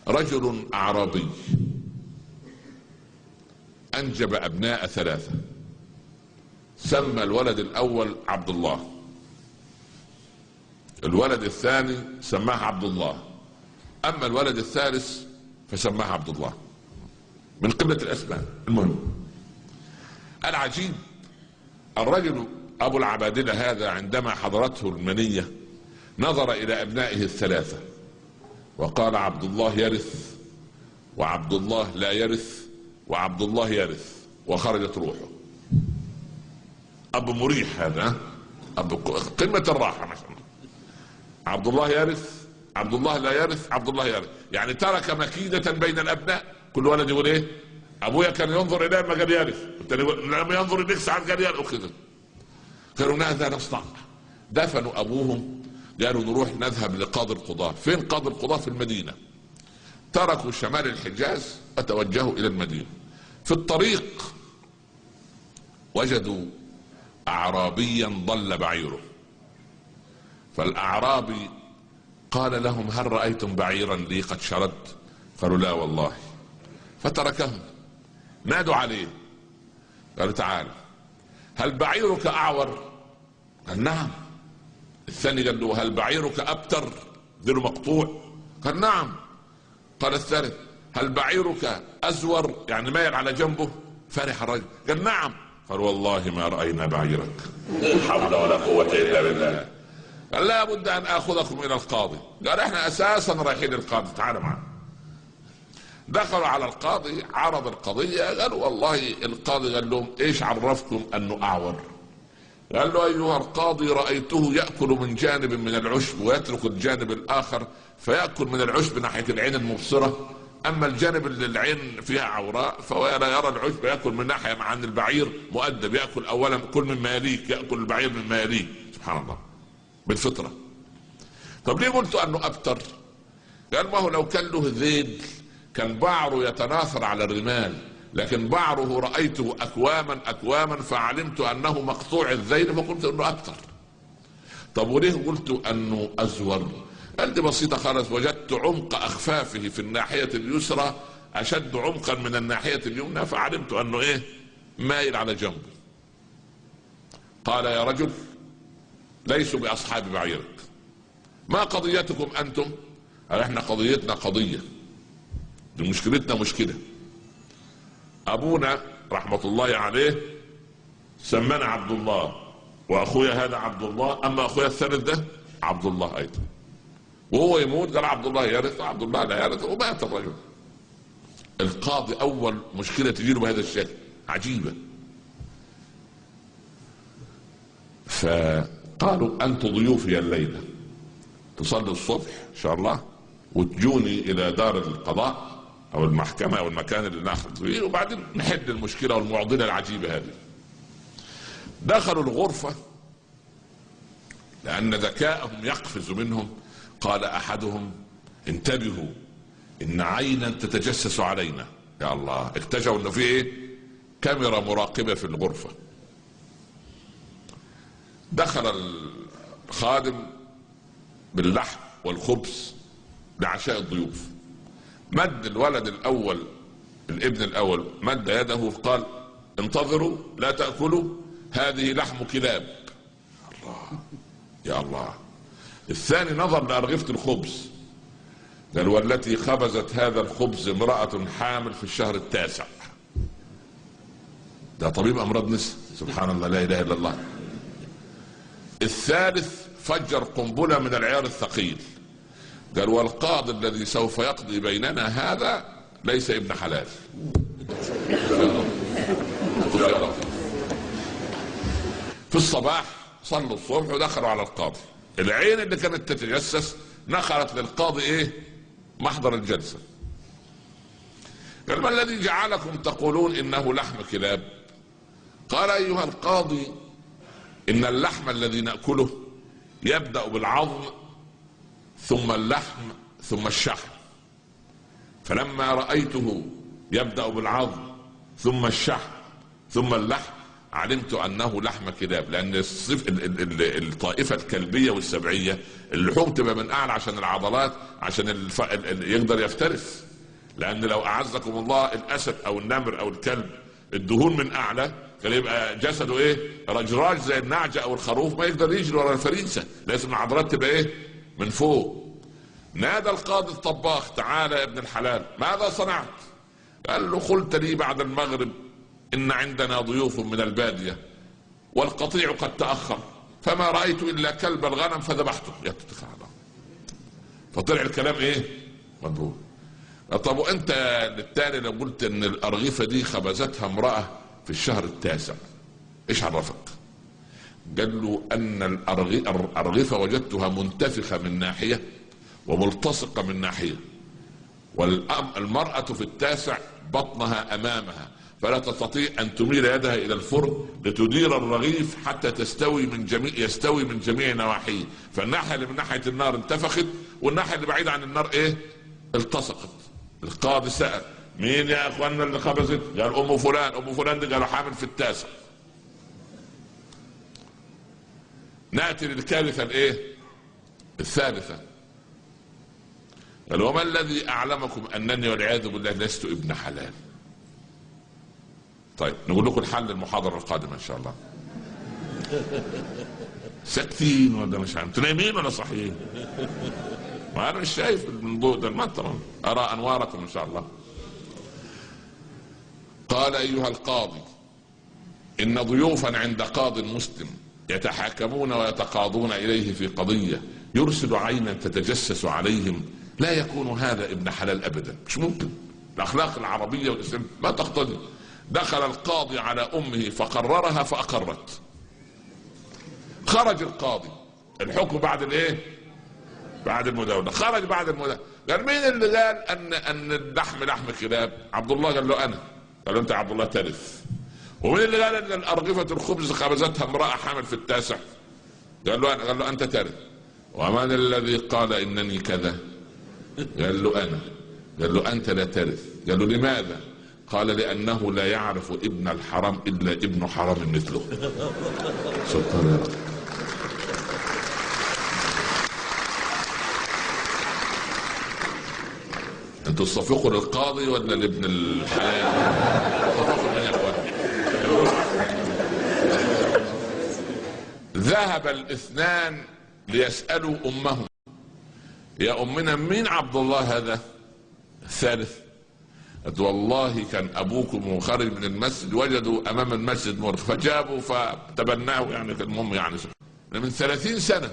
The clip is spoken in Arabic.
رجل أعرابي أنجب أبناء 3، سمى الولد الأول عبد الله، الولد الثاني سماه عبد الله، أما الولد الثالث فسماه عبد الله، من قلة الأسماء. المهم العجيب الرجل أبو العبادلة هذا عندما حضرته المنية نظر إلى أبنائه ال3 وقال: عبد الله يرث، وعبد الله لا يرث، وعبد الله يرث، وخرجت روحه. أبو مريح هذا، أبو قمة الراحة ما شاء الله. عبد الله يرث، عبد الله لا يرث، عبد الله يرث، يعني ترك مكيدة بين الأبناء. كل ولد يقول إيه؟ أبويا كان ينظر إليه ما قال يرث، لما ينظر إليك ساعات قال يرث وكذا. قالوا ماذا نصنع؟ دفنوا أبوهم، قالوا نروح نذهب لقاضي القضاة. فين قاضي القضاة؟ في المدينة. تركوا شمال الحجاز وتوجهوا إلى المدينة. في الطريق وجدوا أعرابيا ضل بعيره، فالأعرابي قال لهم: هل رأيتم بعيرا لي قد شرد؟ قالوا: لا والله. فتركهم. نادوا عليه قالوا: تعال، هل بعيرك أعور؟ قال: نعم. الثاني قال له: هل بعيرك أبتر ذو مقطوع؟ قال: نعم. قال الثالث: هل بعيرك أزور يعني مايل على جنبه؟ فرح الرجل قال: نعم. قال: والله ما رأينا بعيرك. لا حول ولا قوة إلا بالله. قال: لا بد أن آخذكم إلى القاضي. قال: احنا أساسا رايحين للقاضي، تعالوا معنا. دخلوا على القاضي، عرض القضية. قالوا: والله القاضي قال لهم: ايش عرفكم أنه أعور؟ قال له: أيها القاضي رأيته يأكل من جانب من العشب ويترك الجانب الآخر، فيأكل من العشب ناحية العين المبصرة، أما الجانب اللي العين فيها عوراء فهو لا يرى العشب، يأكل من ناحية. مع أن البعير مؤدب، يأكل أولا كل مما يليك، يأكل البعير مما يليك، سبحان الله بالفطرة. طب ليه قلت أنه أبتر؟ قال: ما هو لو كان له ذيل كان بعره يتناثر على الرمال، لكن بعره رأيته أكواما أكواما فعلمت أنه مقطوع الذيل فقلت أنه أبتر. طب وليه قلت أنه أزور؟ قال: دي بسيطة خالص، وجدت عمق أخفافه في الناحية اليسرى أشد عمقا من الناحية اليمنى فعلمت أنه إيه؟ مايل على جنبه. قال: يا رجل ليسوا بأصحاب بعيرك، ما قضيتكم أنتم؟ قال: احنا قضيتنا قضية، دي مشكلتنا مشكلة. أبونا رحمة الله عليه سمانا عبد الله، وأخويا هذا عبد الله، أما أخويا الثالث ده عبد الله أيضا، وهو يموت قال: عبد الله يرث وعبد الله لا يرث، ومات الرجل. القاضي أول مشكلة تجيله بهذا الشكل عجيبة، فقالوا: أنتم ضيوفي الليلة، تصلي الصبح إن شاء الله وتجوني إلى دار القضاء أو المحكمة أو المكان اللي ناخذ فيه، وبعدين نحل المشكلة والمعضلة العجيبة هذه. دخلوا الغرفة لأن ذكاءهم يقفز منهم. قال أحدهم: انتبهوا إن عينا تتجسس علينا. يا الله، اكتشفوا إنه في إيه؟ كاميرا مراقبة في الغرفة. دخل الخادم باللحم والخبز لعشاء الضيوف، مد الولد الأول، الابن الأول، مد يده قال: انتظروا لا تأكلوا، هذه لحم كلاب. الله، يا الله. الثاني نظر لأرغفة الخبز قال: والتي خبزت هذا الخبز امرأة حامل في الشهر التاسع. ده طبيب أمراض نساء، سبحان الله، لا إله إلا الله. الثالث فجر قنبلة من العيار الثقيل قال: والقاضي الذي سوف يقضي بيننا هذا ليس ابن حلال. في الصباح صلوا الصبح ودخلوا على القاضي. العين اللي كانت تتجسس نقلت للقاضي ايه؟ محضر الجلسة. قال: ما الذي جعلكم تقولون انه لحم كلاب؟ قال: ايها القاضي، ان اللحم الذي نأكله يبدأ بالعظم ثم اللحم ثم الشحم، فلما رأيته يبدأ بالعظم ثم الشحم ثم اللحم علمت انه لحم كلاب، لان الطائفه الكلبيه والسبعيه اللحوم تبقى من اعلى عشان العضلات، عشان يقدر يفترس. لان لو اعزكم الله الاسد او النمر او الكلب الدهون من اعلى كان يبقى جسده ايه؟ رجراج زي النعجه او الخروف، ما يقدر يجري ورا الفريسه، لازم العضلات تبقى ايه؟ من فوق. نادى القاضي الطباخ: تعال يا ابن الحلال، ماذا صنعت؟ قال له: قلت لي بعد المغرب ان عندنا ضيوف من الباديه والقطيع قد تاخر، فما رايت الا كلب الغنم فذبحته. فطلع الكلام ايه؟ مضبوط. طب وانت للتالي لو قلت ان الارغفه دي خبزتها امراه في الشهر التاسع، ايش عرفك؟ قال له ان الارغفه وجدتها منتفخه من ناحيه وملتصقه من ناحيه، والمراه في التاسع بطنها امامها فلا تستطيع ان تميل يدها الى الفرن لتدير الرغيف حتى يستوي من جميع نواحيه، فالناحيه اللي من ناحيه النار انتفخت والناحيه اللي بعيده عن النار ايه؟ التصقت. القاضي سأل: مين يا اخواننا اللي خبزت؟ قال: ام فلان. ام فلان دي قالوا حامل في التاسع. ناتي للكارثه الايه؟ الثالثه. قال: وما الذي اعلمكم انني والعياذ بالله لست ابن حلال؟ طيب نقول لكم الحل المحاضره القادمه ان شاء الله. ساكتين ولا مش عارف؟ انتوا نايمين ولا صحيين؟ ما انا مش شايف من ضوء ده المطر، ارى انواركم ان شاء الله. قال: ايها القاضي، ان ضيوفا عند قاض مسلم يتحاكمون ويتقاضون اليه في قضيه يرسل عينا تتجسس عليهم، لا يكون هذا ابن حلال ابدا، مش ممكن. الاخلاق العربيه والاسلام ما تقتضي. دخل القاضي على امه فقررها فاقرت. خرج القاضي، الحكم بعد الايه؟ بعد المداولة. خرج بعد المداولة، قال: مين اللي قال ان اللحم لحم كلاب؟ عبد الله. قال له: انا. قال له: انت عبد الله ترث. ومين اللي قال ان الارغفة الخبز خبزتها امرأة حامل في التاسع؟ قال له: انا. قال له: انت ترث. ومن الذي قال انني كذا؟ قال له: انا. قال له: انت لا ترث. قال له: لماذا؟ قال: لانه لا يعرف ابن الحرام الا ابن حرام مثله. سبحان الله. انتوا تصفقوا للقاضي ولا لابن الحلال؟ تصفقوا من يا اخوان. ذهب الاثنان ليسألوا امهم: يا امنا مين عبد الله هذا؟ الثالث. قالت: والله كان ابوكم خارج من المسجد وجدوا امام المسجد مرغ فجابوا فتبناه، يعني المهم يعني من 30 سنة